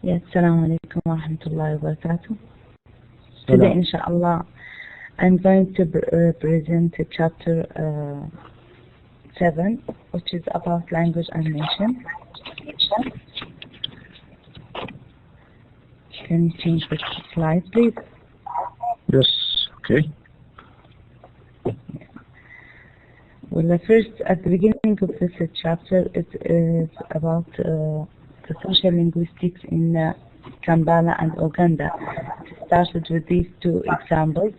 Yes, Assalamu alaikum wa rahmatullahi wa barakatuh. Today, Salam. inshallah, I'm going to present chapter 7, which is about language and nation. Can you change the slide, please? Yes, okay. Well, at the beginning of this chapter, it is about the social linguistics in Kampala and Uganda. It started with these two examples.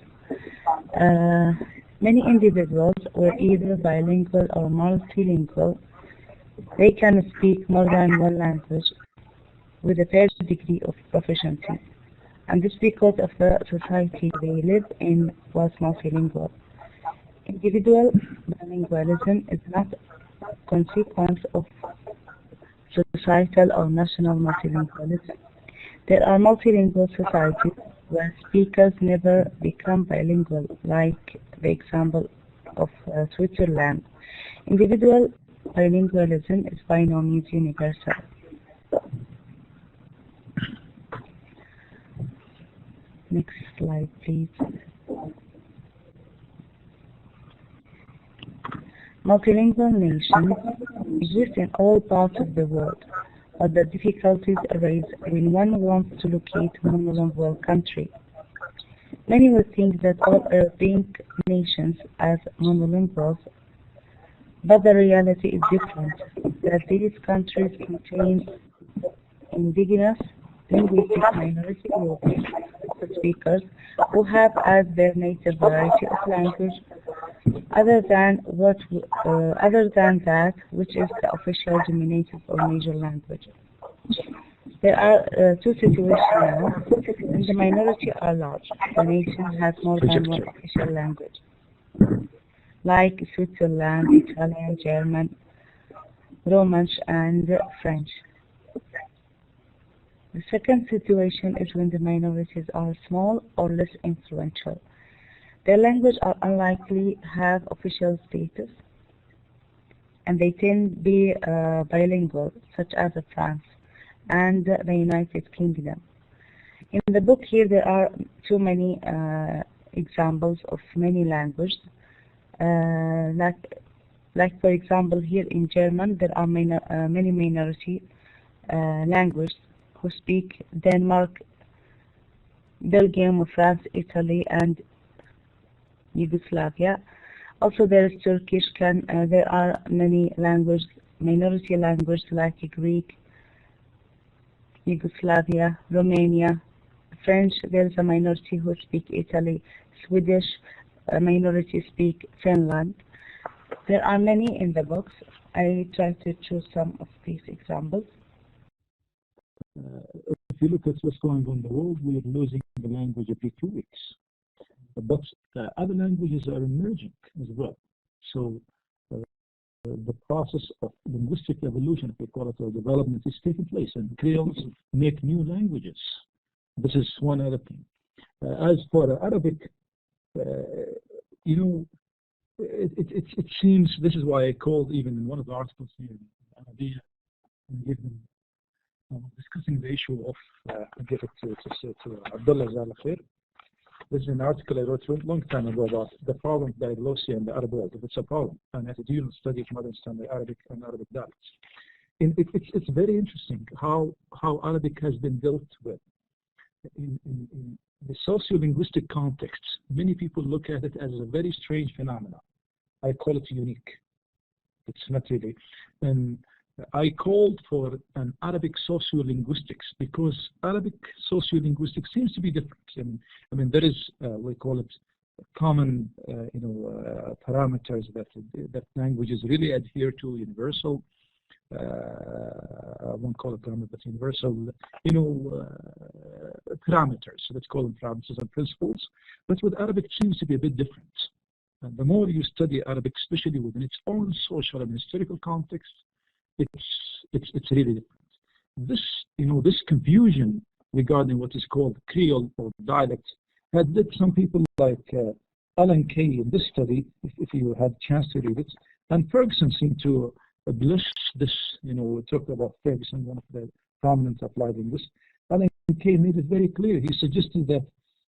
Many individuals were either bilingual or multilingual. They can speak more than one language with a fair degree of proficiency, and this because of the society they live in was multilingual. Individual bilingualism is not a consequence of societal or national multilingualism. There are multilingual societies where speakers never become bilingual, like the example of Switzerland. Individual bilingualism is by no means universal. Next slide, please. Multilingual nations exist in all parts of the world, but the difficulties arise when one wants to locate a monolingual country. Many would think that all European nations are monolinguals, but the reality is different, that these countries contain indigenous linguistic minority groups of speakers who have as their native variety of language other than that which is the official dominated or major language. There are two situations now when the minority are large. The nation has more than one official language, like Switzerland, Italian, German, Romansh, and French. The second situation is when the minorities are small or less influential. Their language are unlikely have official status, and they tend to be bilingual, such as France and the United Kingdom. In the book here, there are too many examples of many languages. Like for example, here in German, there are many minority languages who speak Denmark, Belgium, France, Italy, and Yugoslavia. Also, there is Turkish. There are many minority languages like Greek, Yugoslavia, Romania, French. There is a minority who speak Italy, Swedish. A minority speak Finland. There are many in the books. I try to choose some of these examples. If you look at what's going on in the world, we are losing the language every 2 weeks. But other languages are emerging as well. So the process of linguistic evolution, if we call it, or development, is taking place, and Creoles make new languages. This is one other thing. As for Arabic, it seems, this is why I called even in one of the articles here in Arabiya, and give them discussing the issue of, I'll give it to Abdullah Zalakir. This is an article I wrote a long time ago about the problem of diglossia in the Arab world. If it's a problem, and as a dual study of modern standard Arabic and Arabic dialects. It's very interesting how Arabic has been dealt with. In the socio-linguistic context, many people look at it as a very strange phenomenon. I call it unique. It's not really. And I called for an Arabic sociolinguistics because Arabic sociolinguistics seems to be different. I mean, there is, we call it common, parameters that languages really adhere to, universal. I won't call it parameters, but universal, parameters. So let's call them parameters and principles. But with Arabic, it seems to be a bit different. And the more you study Arabic, especially within its own social and historical context, it's really different. This confusion regarding what is called Creole or dialect had led some people like Alan Kay in this study, if you had a chance to read it, and Ferguson seemed to bless this. We talked about Ferguson, one of the prominent applied linguists. made it very clear. He suggested that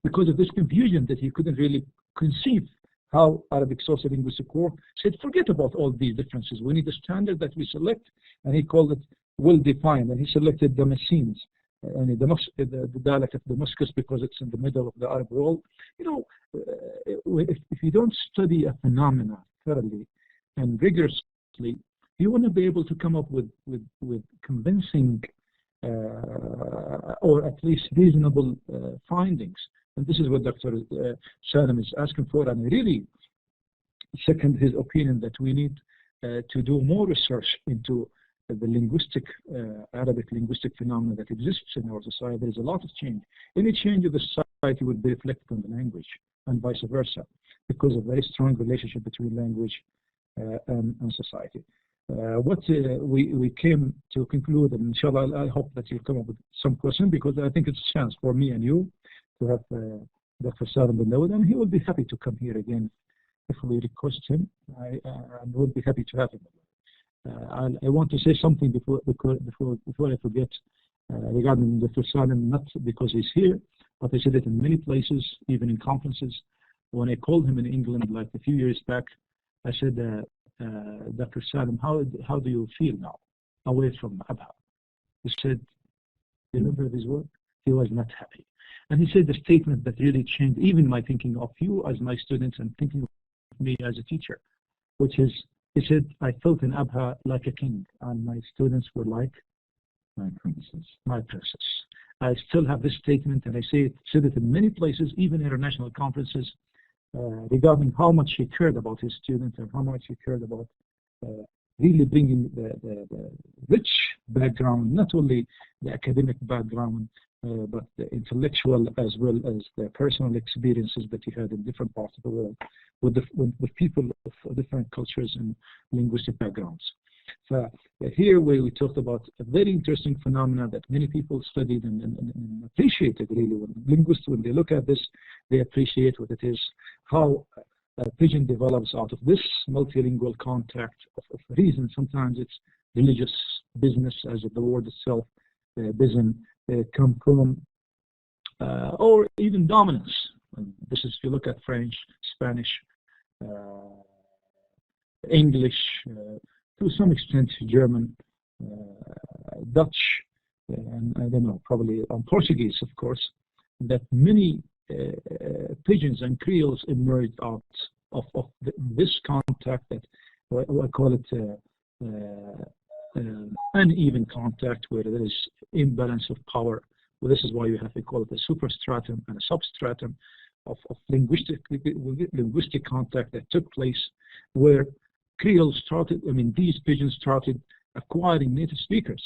because of this confusion that he couldn't really conceive how Arabic sociolinguistic work, said forget about all these differences. We need a standard that we select, and he called it well-defined, and he selected Damascenes, and the dialect of Damascus because it's in the middle of the Arab world. You know, if you don't study a phenomena thoroughly and rigorously, you want to be able to come up with convincing or at least reasonable findings. And this is what Dr. Salam is asking for, and I really second his opinion that we need to do more research into the linguistic, Arabic linguistic phenomena that exists in our society. There is a lot of change. Any change of the society would be reflected on the language, and vice versa, because of very strong relationship between language and society. What we came to conclude, and inshallah, I hope that you'll come up with some question, because I think it's a chance for me and you to have Dr. Salam bin Dawood, and he will be happy to come here again if we request him. I will be happy to have him. I want to say something before I forget regarding Dr. Salam, not because he's here, but I said it in many places, even in conferences. When I called him in England like a few years back, I said, Dr. Salam, how do you feel now away from Abha? He said, remember this word? He was not happy. And he said the statement that really changed even my thinking of you as my students and thinking of me as a teacher, which is, he said, I felt in Abha like a king, and my students were like my princess. My princess. I still have this statement, and I said it in many places, even international conferences, regarding how much he cared about his students and how much he cared about really bringing the rich background, not only the academic background, but the intellectual as well as the personal experiences that he had in different parts of the world with people of different cultures and linguistic backgrounds. So here we talked about a very interesting phenomena that many people studied and appreciated really. When linguists, when they look at this, they appreciate what it is, how Pidgin develops out of this multilingual contact of reason. Sometimes it's religious business, as the word itself, Pidgin, come from, or even dominance. And this is, if you look at French, Spanish, English, to some extent German, Dutch, and I don't know, probably Portuguese, of course, that many Pidgins and Creoles emerged out of this contact that I call it uneven contact, where there is imbalance of power. Well, this is why you have to call it a superstratum and a substratum of linguistic contact that took place, where Creoles started, I mean, these Pidgins started acquiring native speakers,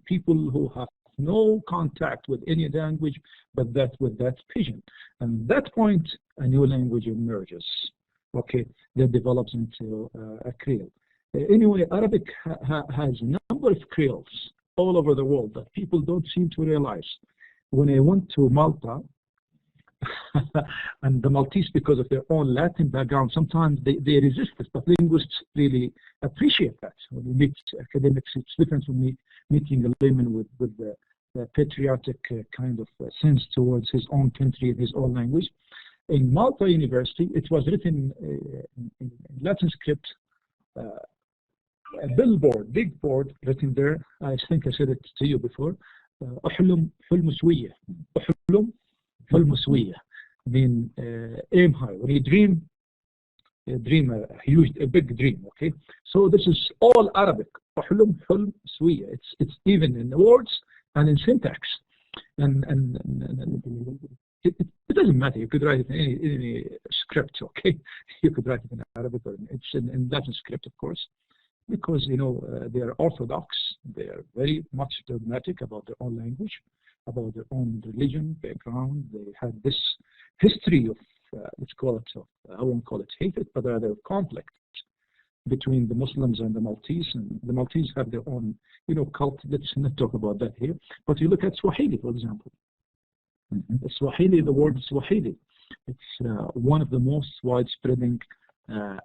people who have no contact with any language but with that Pidgin. And at that point, a new language emerges, okay, that develops into a Creole. Anyway, Arabic has a number of Creoles all over the world that people don't seem to realize. When I went to Malta, and the Maltese, because of their own Latin background, sometimes they resist it, but linguists really appreciate that. When you meet academics, it's different from meeting a layman with the patriotic kind of sense towards his own country and his own language. In Malta University, it was written in Latin script, a billboard, big board written there. I think I said it to you before. أحلم حلم سوية. أحلم حلم سوية. Mean aim high. When you dream a big dream. Okay. So this is all Arabic. أحلم حلم سوية. It's even in the words and in syntax. And it doesn't matter. You could write it in any script. Okay. You could write it in Arabic, or it's in Latin script, of course. Because, you know, they are orthodox, they are very much dogmatic about their own language, about their own religion, background. They had this history of, let's call it, I won't call it hatred, but rather conflict between the Muslims and the Maltese. And the Maltese have their own, you know, cult. Let's not talk about that here. But you look at Swahili, for example. The Swahili, the word Swahili, it's one of the most widespreading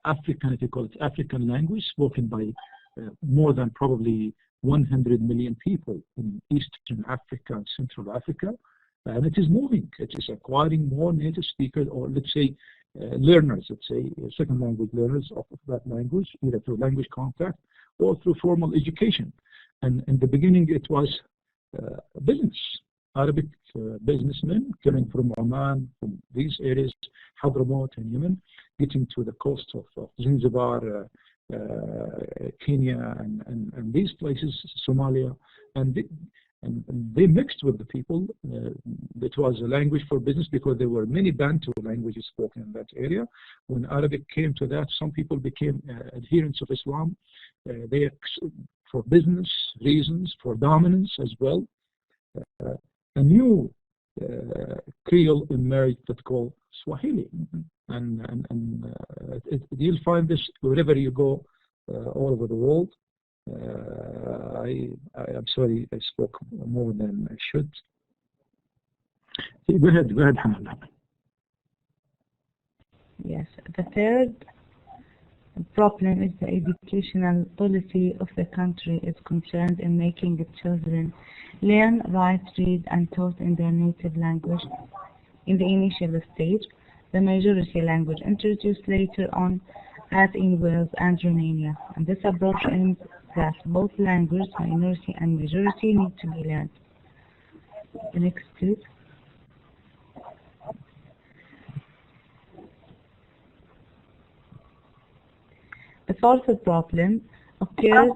African, if you call it African language, spoken by more than probably 100 million people in Eastern Africa and Central Africa, and it is moving. It is acquiring more native speakers, or let's say learners, let's say second language learners of that language, either through language contact or through formal education. And in the beginning, it was business, Arabic businessmen coming from Oman, from these areas, Hadramaut and Yemen, getting to the coast of Zanzibar, Kenya, and these places, Somalia, and they mixed with the people. It was a language for business because there were many Bantu languages spoken in that area. When Arabic came to that, some people became adherents of Islam. For business reasons, for dominance as well. A new Creole emerged that's called Swahili, and you'll find this wherever you go, all over the world. I'm sorry, I spoke more than I should. Go ahead, Hamad. Yes, the third problem is the educational policy of the country is concerned in making the children learn, write, read, and taught in their native language in the initial stage, the majority language introduced later on, as in Wales and Romania. And this approach aims that both language, minority and majority, need to be learned. The next, please. The fourth problem occurs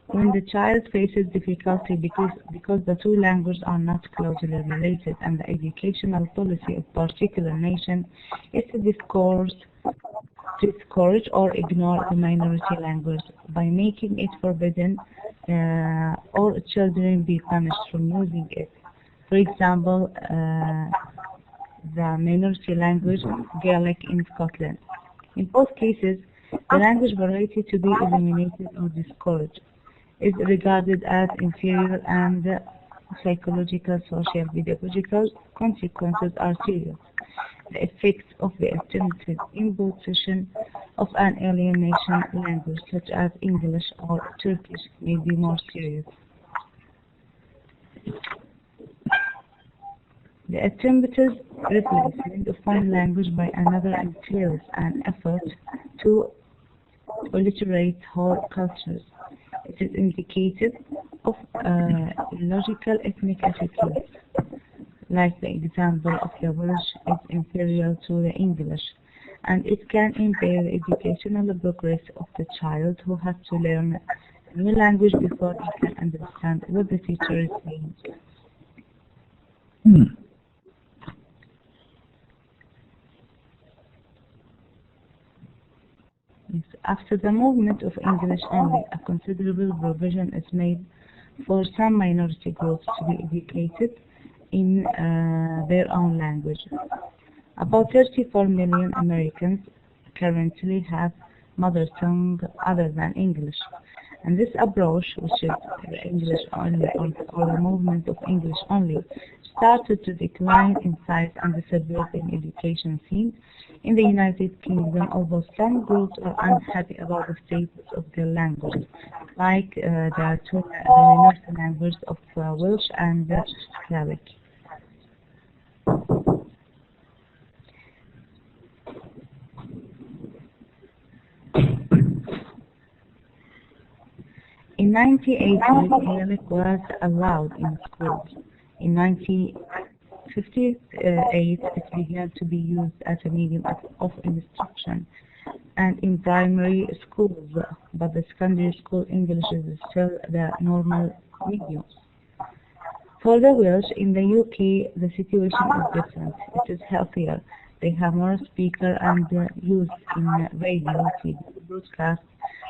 when the child faces difficulty because the two languages are not closely related, and the educational policy of particular nation is to discourage or ignore the minority language by making it forbidden or children be punished from using it. For example, the minority language Gaelic in Scotland. In both cases, the language variety to be eliminated or discouraged is regarded as inferior, and psychological, social, pedagogical consequences are serious. The effects of the attempted imposition of an alien nation language such as English or Turkish may be more serious. The attempted replacement of one language by another entails an effort to alliterate whole cultures. It is indicative of illogical ethnic attitudes, like the example of the Welsh is inferior to the English, and it can impair the educational progress of the child who has to learn a new language before he can understand what the teacher is saying. After the movement of English only, a considerable provision is made for some minority groups to be educated in their own language. About 34 million Americans currently have mother tongue other than English. And this approach, which is English only, or the movement of English only, started to decline in size and the suburban education scene in the United Kingdom, although some groups are unhappy about the status of their language, like the minority language of Welsh and Gaelic. In 1980, Gaelic was allowed in schools. In 1958, it began to be used as a medium of instruction and in primary schools, but the secondary school English is still the normal medium. For the Welsh in the UK, the situation is different. It is healthier. They have more speakers and used in radio, TV, broadcast,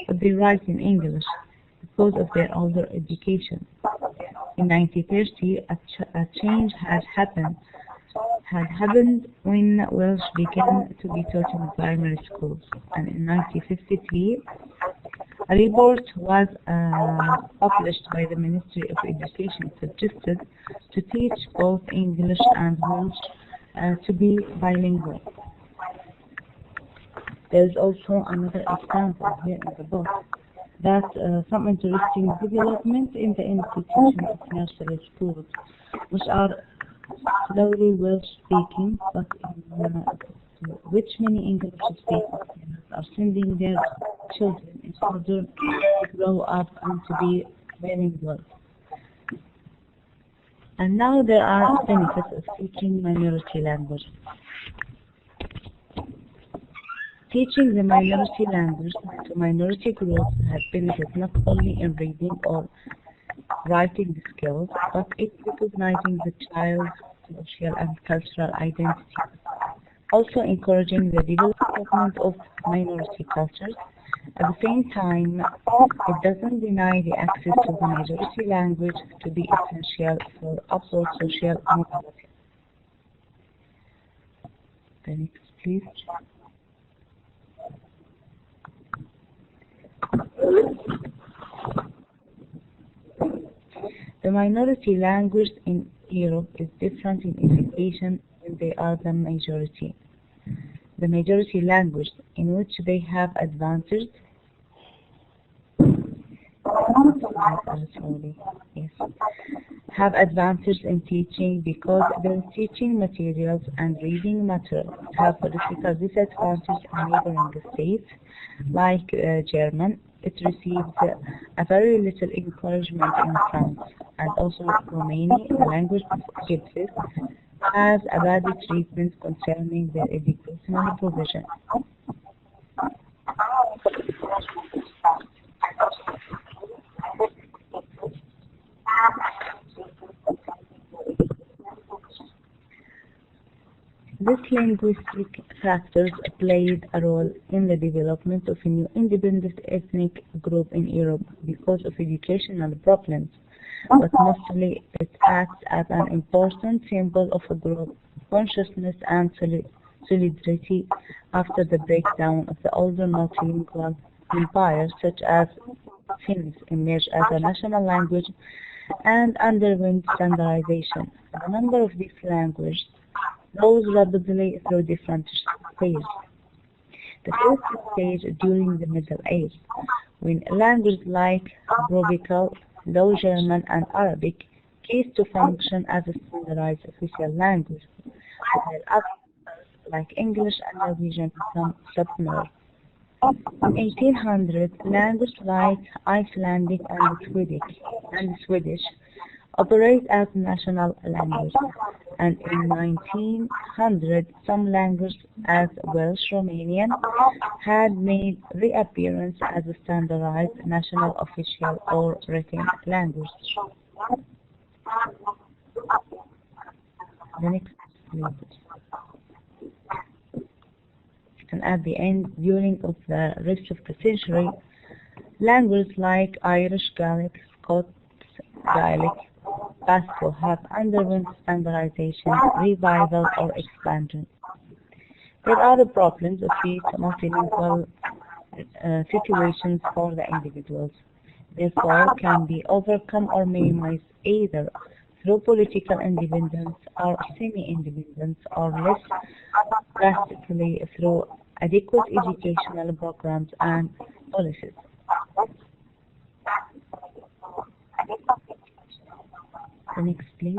but they write in English because of their older education. In 1930, a change had happened when Welsh began to be taught in primary schools. And in 1953, a report was published by the Ministry of Education suggested to teach both English and Welsh to be bilingual. There is also another example here in the book. that some interesting developments in the institution of nursery schools, which are slowly Welsh speaking, but in which many English speaking parents are sending their children in order to grow up and to be bilingual. And now there are benefits of teaching minority language. Teaching the minority language to minority groups has benefits not only in reading or writing skills, but in recognizing the child's social and cultural identity. Also encouraging the development of minority cultures. At the same time, it doesn't deny the access to the majority language to be essential for upward social mobility. The next, please. The minority language in Europe is different in education when they are the majority. The majority language in which they have advantages have advantage in teaching because their teaching materials and reading matter have political disadvantage in neighboring states like German. It receives a very little encouragement in France, and also Romania, the language of Gypsies, has a bad treatment concerning their educational provision. These linguistic factors played a role in the development of a new independent ethnic group in Europe because of educational problems, but mostly it acts as an important symbol of a group consciousness and solidarity after the breakdown of the older multilingual empires, such as Finnish emerged as a national language and underwent standardization. The number of these languages rose rapidly through different stages. The first stage during the Middle Age, when languages like Provincial, Low German, and Arabic ceased to function as a standardized official language, while others like English and Norwegian became submerged. In 1800, languages like Icelandic and Swedish operate as national language, and in 1900 some languages as Welsh Romanian had made reappearance as a standardized national official or written language. The next slide. And at the end, during of the rest of the century, languages like Irish Gaelic, Scots Gaelic, Basque have undergone standardization, revival, or expansion. There are the problems of these multilingual situations for the individuals. Therefore, can be overcome or minimized either through political independence or semi-independence, or less drastically through adequate educational programs and policies. The next, please.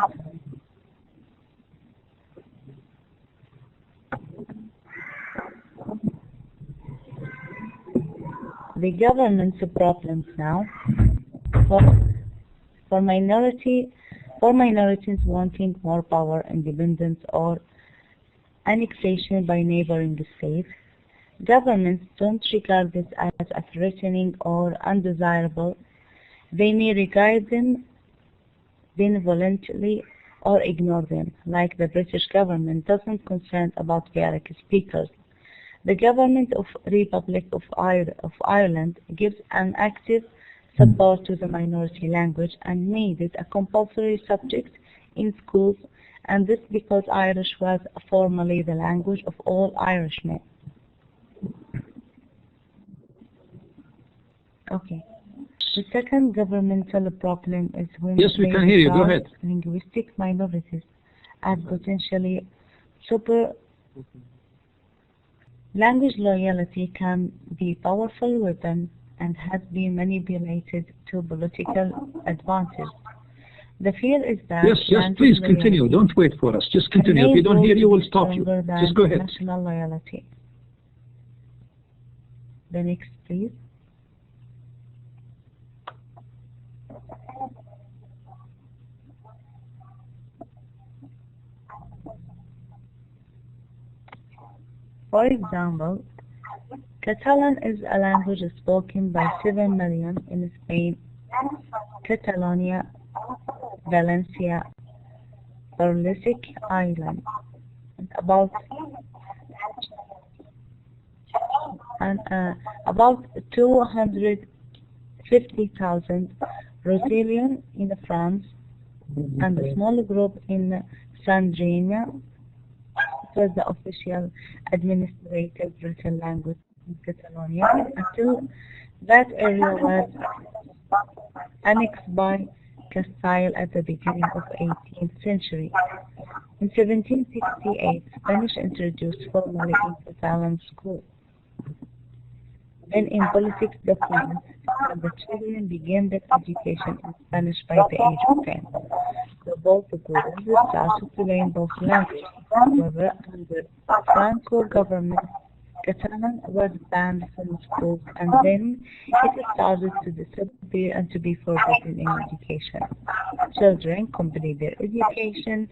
The governance problems now for minorities wanting more power, independence, or annexation by neighboring states. Governments don't regard this as a threatening or undesirable. They may regard them benevolently or ignore them, like the British government doesn't concern about Gaelic speakers. The government of Republic of Ireland gives an active support to the minority language and made it a compulsory subject in schools, and this because Irish was formerly the language of all Irishmen. Okay. The second governmental problem is when yes, we can hear you. Go ahead. Linguistic minorities as potentially super. Language loyalty can be a powerful weapon and has been manipulated to political advantage. The fear is that yes, please continue. Don't wait for us. Just continue. If you don't hear you, we'll stop you. Just go ahead. National loyalty. The next, please. For example, Catalan is a language spoken by 7 million in Spain, Catalonia, Valencia, Balearic Islands, and about 250,000 Brazilian in France, and a small group in Sardinia. It was the official administrative written language in Catalonia until that area was annexed by Castile at the beginning of the 18th century. In 1768, Spanish introduced formally in Catalan school. Then in politics documents, the children began their education in Spanish by the age of 10. So both the groups started to learn both languages. However, under Franco government, Catalan was banned from schools, and then it started to disappear and to be forbidden in education. Children complete their education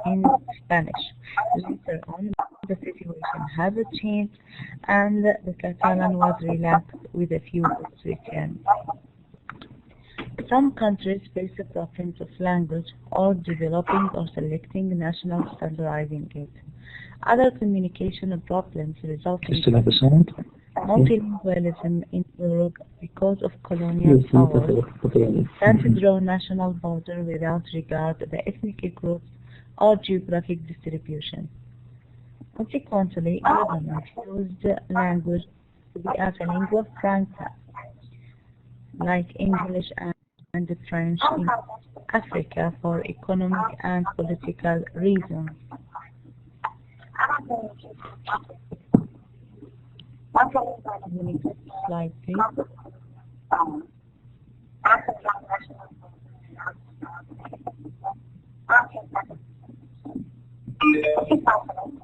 in Spanish. Later on, the situation has changed, and the Catalan was relaxed with a few restrictions. Some countries face the problems of language or developing or selecting national standardizing it. Other communication problems resulting in multilingualism in Europe because of colonial powers tend to draw national border without regard to the ethnic groups or geographic distribution. Consequently, governments used language to be as a lingua franca, like English and French in Africa, for economic and political reasons. The next slide, please.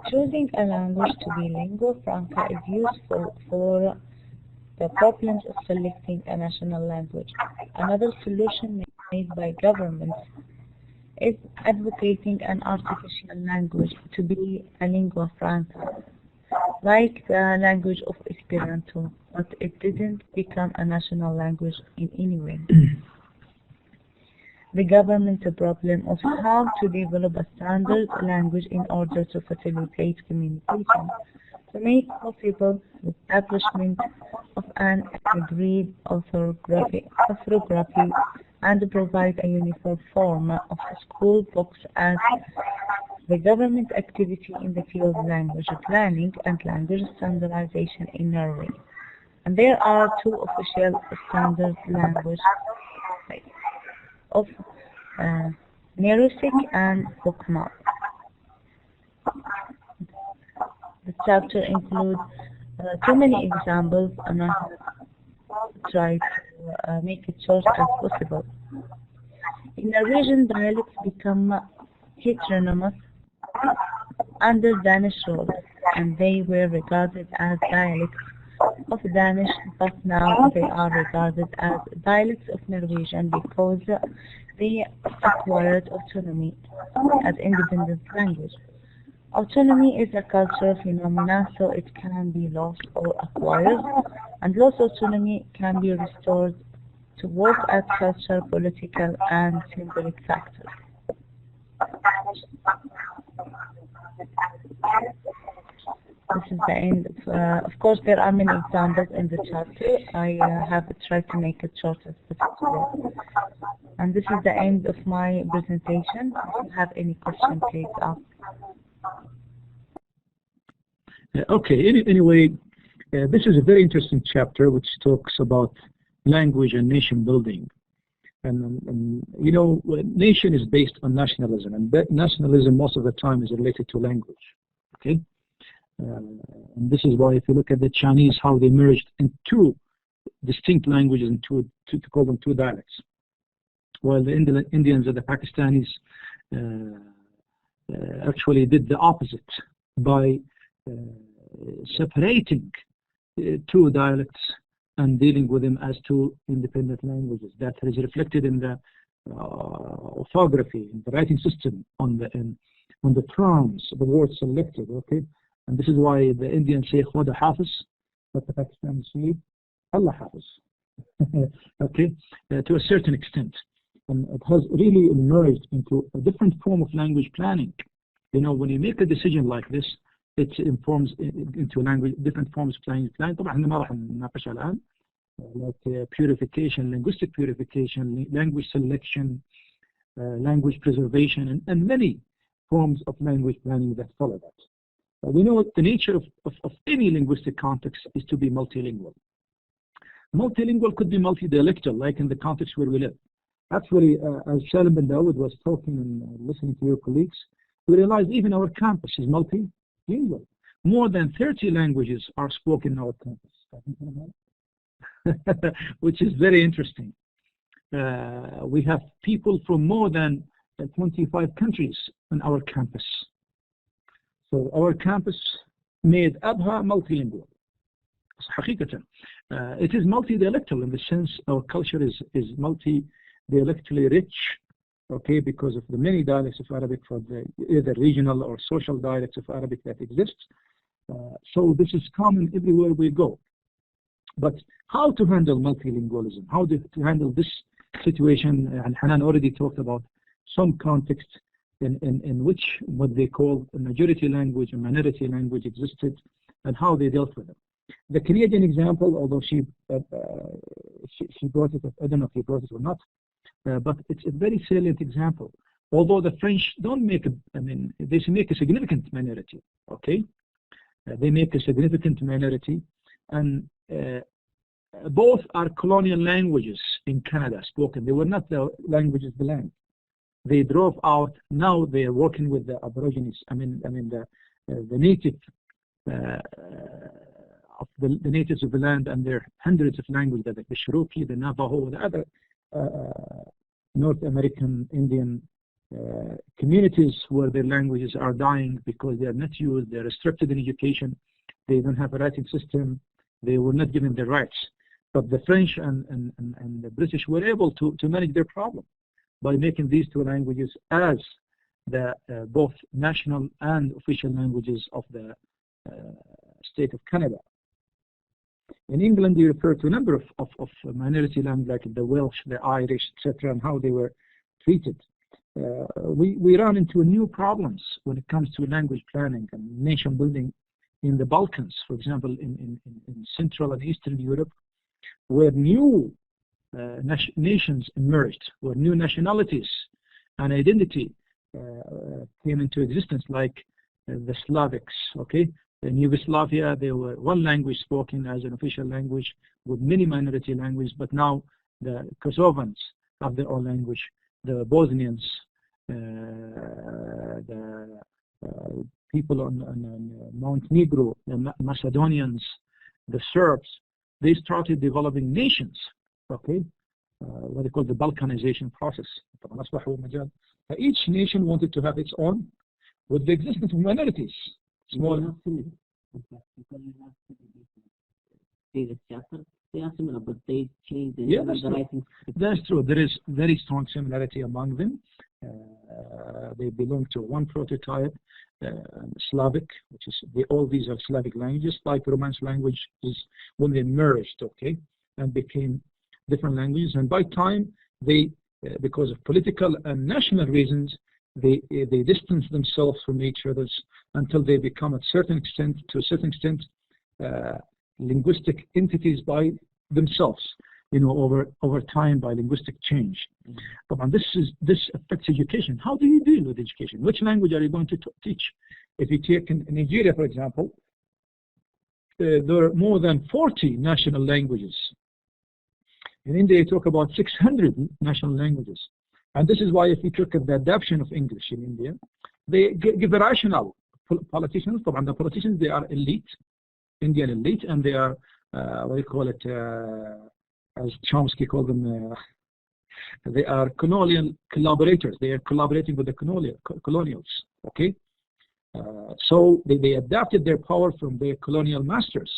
Choosing a language to be lingua franca is useful for the problems of selecting a national language. Another solution made by governments is advocating an artificial language to be a lingua franca, like the language of Esperanto, but it didn't become a national language in any way. The government's problem of how to develop a standard language in order to facilitate communication, to make possible the establishment of an agreed orthography and provide a uniform form of school books as the government activity in the field of language planning and language standardization in Norway. And there are two official standard languages of Nerusik and Bokmal. The chapter includes too many examples, and I have tried to make it short as possible. In Norwegian, dialects become heteronymous under Danish rule, and they were regarded as dialects of Danish, but now they are regarded as dialects of Norwegian because they acquired autonomy as independent language. Autonomy is a cultural phenomenon, so it can be lost or acquired, and lost autonomy can be restored to work at cultural, political, and symbolic factors. This is the end. Of course, there are many examples in the chapter. I have tried to make it short as possible. And this is the end of my presentation. If you have any question, please ask. Okay, anyway, this is a very interesting chapter which talks about language and nation building. And you know, nation is based on nationalism, and that nationalism most of the time is related to language. Okay, and this is why if you look at the Chinese, how they merged into distinct languages and to call them two dialects. While the Indians and the Pakistanis actually did the opposite by separating two dialects and dealing with them as two independent languages. That is reflected in the orthography, in the writing system, on the terms, the words selected. Okay, and this is why the Indians say Khuda Hafiz, but the Pakistanis say Allah Hafiz. Okay, to a certain extent. And it has really emerged into a different form of language planning. You know, when you make a decision like this, it informs into language, different forms of language planning. طبعا احنا ما راح نناقش الآن. Like purification, linguistic purification, language selection, language preservation, and many forms of language planning that follow that. We know the nature of any linguistic context is to be multilingual. Multilingual could be multidialectal, like in the context where we live. Actually, as Salim bin Dawood was talking and listening to your colleagues, we realized even our campus is multilingual. More than 30 languages are spoken in our campus. Which is very interesting. We have people from more than 25 countries on our campus. So our campus made Abha multilingual. It is multidialectal in the sense our culture is multidialectally rich, okay, because of the many dialects of Arabic, for the either regional or social dialects of Arabic that exist. So this is common everywhere we go. But how to handle multilingualism? How to handle this situation? And Hanan already talked about some context in which what they call a majority language and minority language existed, and how they dealt with it. The Canadian example, although she brought it, I don't know if he brought it or not, but it's a very salient example. Although the French don't make they make a significant minority, okay? They make a significant minority, and both are colonial languages in Canada spoken. They were not the languages of the land. They drove out. Now they are working with the Aborigines. The native of the natives of the land, and there are hundreds of languages, the Cherokee, the Navajo, the other North American Indian communities where their languages are dying because they are not used. They are restricted in education. They don't have a writing system. They were not given their rights. But the French and the British were able to manage their problem by making these two languages as the both national and official languages of the state of Canada. In England, they refer to a number of minority languages like the Welsh, the Irish, etc., and how they were treated. We run into new problems when it comes to language planning and nation building in the Balkans, for example, in Central and Eastern Europe, where new nations emerged, where new nationalities and identity came into existence, like the Slavics, okay? In Yugoslavia, there were one language spoken as an official language with many minority languages, but now the Kosovans have their own language, the Bosnians, the people on Montenegro, the Macedonians, the Serbs, they started developing nations, okay? What they call the Balkanization process. Each nation wanted to have its own, with the existence of minorities. Small. They are similar, but they change the writing. That's true. There is very strong similarity among them. They belong to one prototype, Slavic, which is all these are Slavic languages. Like Romance language is when they merged, okay, and became different languages. And by time, they, because of political and national reasons, they distance themselves from each other until they become to a certain extent linguistic entities by themselves, you know, over time by linguistic change. But this affects education. How do you deal with education? Which language are you going to teach? If you take in Nigeria, for example, there are more than 40 national languages. In India, you talk about 600 national languages. And this is why if you look at the adoption of English in India, they give a rationale. Politicians, the politicians, they are elite, Indian elite, and they are what do you call it, as Chomsky called them, they are colonial collaborators. They are collaborating with the colonials, okay? So they adapted their power from their colonial masters,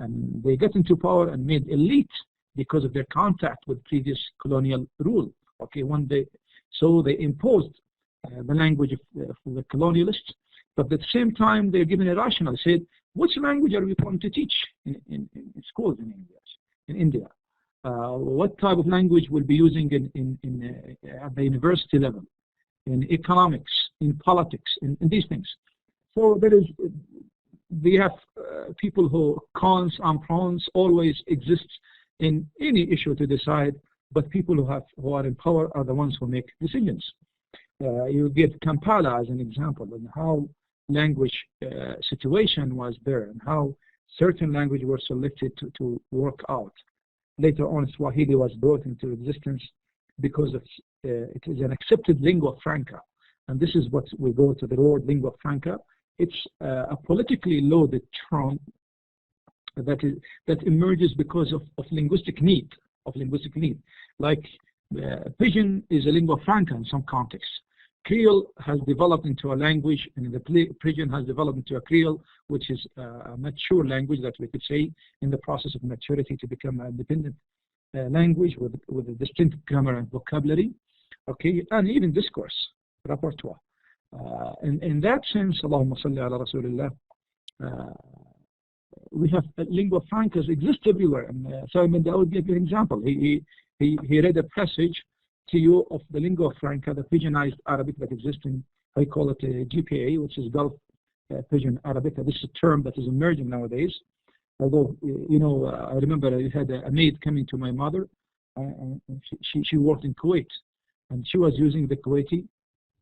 and they got into power and made elite because of their contact with previous colonial rule, okay? So they imposed the language of the colonialists, but at the same time they're giving a rationale. They said, which language are we going to teach in schools in India? What type of language we'll be using at the university level, in economics, in politics, in these things. So we have people who cons and pros always exist in any issue to decide, but people who are in power are the ones who make decisions. You give Kampala as an example, and how language situation was there, and how certain languages were selected to work out. Later on, Swahili was brought into existence because it is an accepted lingua franca. And this is what we go to the word lingua franca. It's a politically loaded term that emerges because of linguistic need. Like Pidgin is a lingua franca in some contexts. Creole has developed into a language, and the Pidgin has developed into a Creole, which is a mature language that we could say in the process of maturity to become an independent language with a distinct grammar and vocabulary, okay, and even discourse, repertoire. In that sense, Allahumma salli ala Rasulillah, we have lingua francas exist everywhere. And Simon Dawood gave you an example. He read a passage to you of the lingua franca, the Pidginized Arabic that exists in, I call it GPA, which is Gulf Pidgin Arabic. This is a term that is emerging nowadays. Although, I remember I had a maid coming to my mother, and she worked in Kuwait, and she was using the Kuwaiti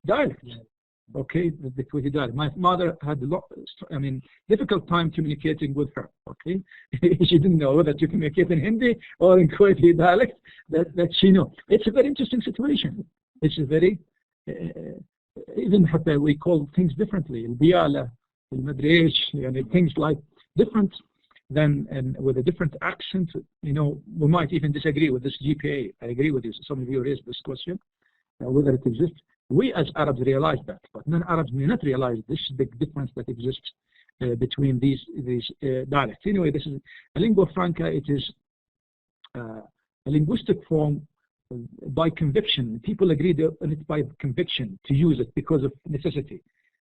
dialect. Okay, the Kuwaiti dialect. My mother had difficult time communicating with her. Okay, she didn't know whether to communicate in Hindi or in Kuwaiti dialect. That she knew. It's a very interesting situation. It's a very even we call things differently. Al-Biyala, al-Madrish, things like different than and with a different accent. We might even disagree with this GPA. I agree with you. Some of you raised this question whether it exists. We as Arabs realize that, but non-Arabs may not realize this big difference that exists between these dialects. Anyway, this is a lingua franca. It is a linguistic form by conviction. People agreed on it by conviction to use it because of necessity.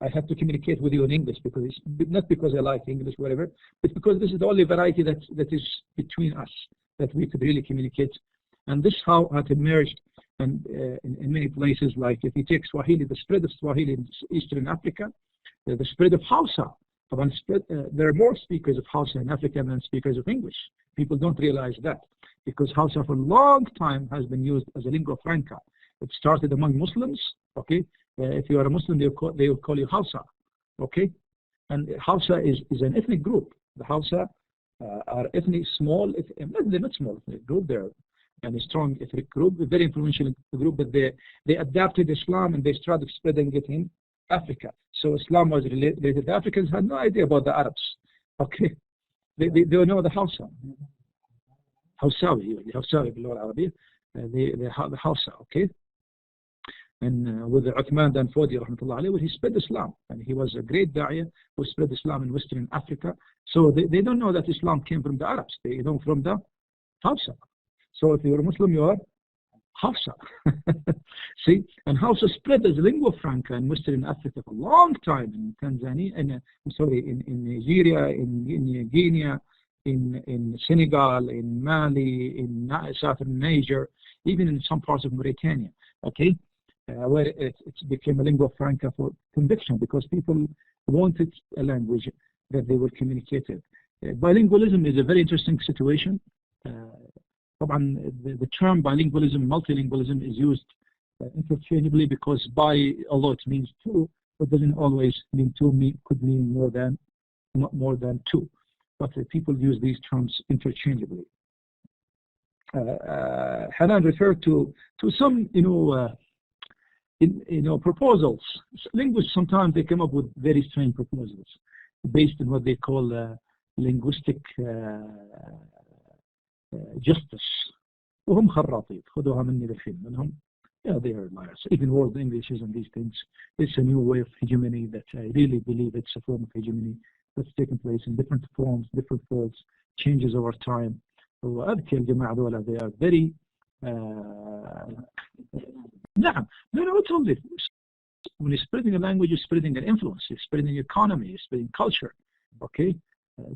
I have to communicate with you in English because it's not because I like English, whatever, but because this is the only variety that is between us that we could really communicate. And this how it emerged. And in many places, like if you take Swahili, the spread of Swahili in Eastern Africa, the spread of Hausa. There are more speakers of Hausa in Africa than speakers of English. People don't realize that because Hausa for a long time has been used as a lingua franca. It started among Muslims. Okay, if you are a Muslim, they will call you Hausa. Okay, and Hausa is an ethnic group. The Hausa are ethnic small. They're not small ethnic group. They're and a strong ethnic group, a very influential group, but they adapted Islam and they started spreading it in Africa. So Islam was related. The Africans had no idea about the Arabs. Okay, they don't know the Hausa. Hausawi باللغة العربية, the Hausa. Okay, and with Uthman Dan Fodi rahmatullah alayhi, he spread Islam, and he was a great da'iyah who spread Islam in Western Africa. So they don't know that Islam came from the Arabs. They know from the Hausa. So if you're a Muslim, you are Hausa. See, and Hausa spread as lingua franca in Western Africa for a long time in Tanzania, in Nigeria, in Guinea, in Senegal, in Mali, in southern Niger, even in some parts of Mauritania. Okay, where it became a lingua franca for conviction because people wanted a language that they would communicate it. Bilingualism is a very interesting situation. The term bilingualism, multilingualism is used interchangeably because although it means two, it doesn't always mean two, could mean more than two. But people use these terms interchangeably. Hanan referred to some, proposals. Linguists sometimes they come up with very strange proposals based on what they call linguistic justice. وهم خراطيب خذوها مني بالحين منهم. Yeah, they are liars. Even world Englishes and these things, it's a new way of hegemony that I really believe it's a form of hegemony that's taking place in different forms, different folds, changes over time. وأذكر الجماعة ذولا they are very نعم. No, it's only when you're spreading a language, you're spreading an influence, you're spreading economy, you're spreading culture. Okay,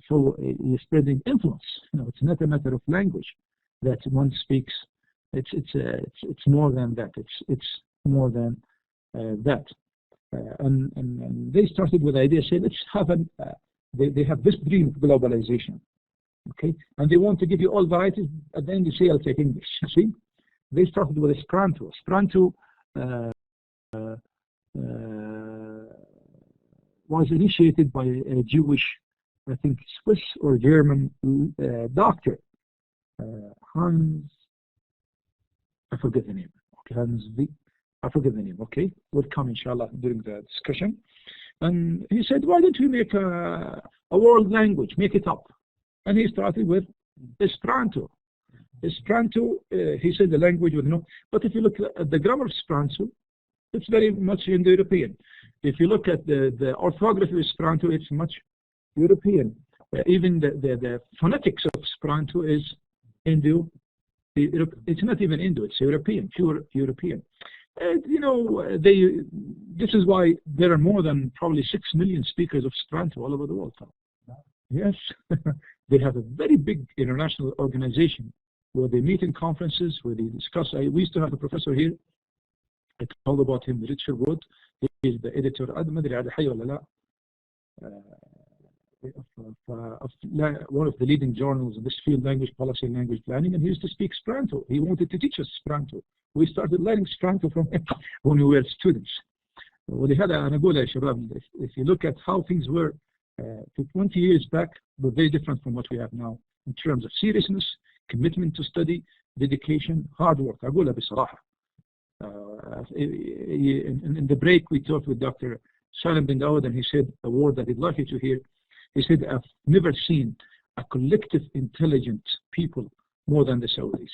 so you're spreading influence. It's not a matter of language that one speaks. It's more than that. It's more than that. And they started with the idea, say, let's have they have this dream of globalization. Okay, and they want to give you all varieties. At the end, you say, I'll take English. See, they started with Esperanto. Esperanto was initiated by a Jewish, I think, Swiss or German doctor, Hans. I forget the name. Okay, I forget the name. Okay, will come inshallah during the discussion. And he said, why don't we make a world language? Make it up. And he started with Esperanto. Esperanto, he said the language with no. But if you look at the grammar of Esperanto, it's very much Indo-European. If you look at the orthography of Esperanto, it's much European. Even the phonetics of Esperanto is Indo. It's not even Indo, it's European, pure European. This is why there are more than probably 6 million speakers of Esperanto all over the world. Yes, they have a very big international organization where they meet in conferences, where they discuss. We used to have a professor here. I told about him, Richard Wood. He is the editor of one of the leading journals in this field, language policy and language planning, and he used to speak Esperanto. He wanted to teach us Esperanto. We started learning Esperanto from him when we were students. If you look at how things were 20 years back, were very different from what we have now in terms of seriousness, commitment to study, dedication, hard work. أقولها بصراحة. In the break, we talked with Dr. Salim bin Dawood, and he said a word that I'd like you to hear. He said, I've never seen a collective intelligent people more than the Saudis.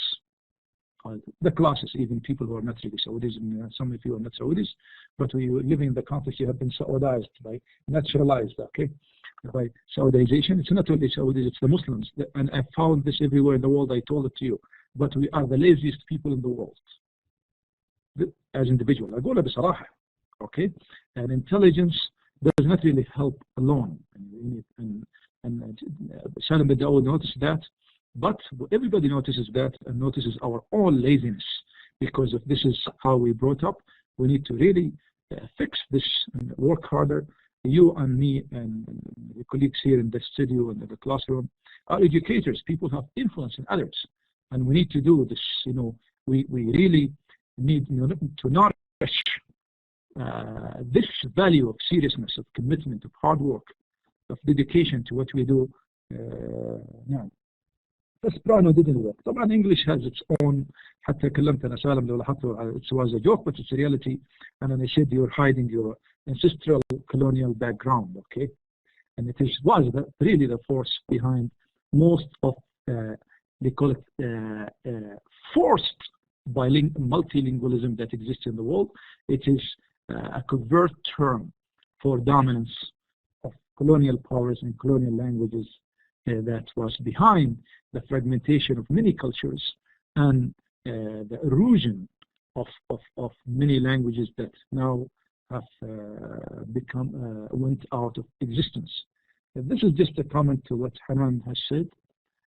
The classes, even people who are not really Saudis, and some of you are not Saudis, but we live in the context, you have been Saudized, by naturalized, okay, by Saudization. It's not only Saudis, it's the Muslims. And I found this everywhere in the world, I told it to you. But we are the laziest people in the world. As individuals. أقولها بصراحة. Okay? And intelligence does not really help alone. And Salim bin Dawood noticed that. But everybody notices that and notices our own laziness because of this is how we brought up. We need to really fix this and work harder. You and me and the colleagues here in the studio and in the classroom are educators. People have influence in others. And we need to do this. We really need to nourish this value of seriousness, of commitment, of hard work, of dedication to what we do now. Soprano didn't work. طبعا English has its own. حتى كلمت أنا سالم لو لاحظته, it was a joke, but it's a reality. And then I said you're hiding your ancestral colonial background, okay? And it was really the force behind most of they call it forced multilingualism that exists in the world. It is a covert term for dominance of colonial powers and colonial languages that was behind the fragmentation of many cultures and the erosion of many languages that now have went out of existence. This is just a comment to what Hanan has said.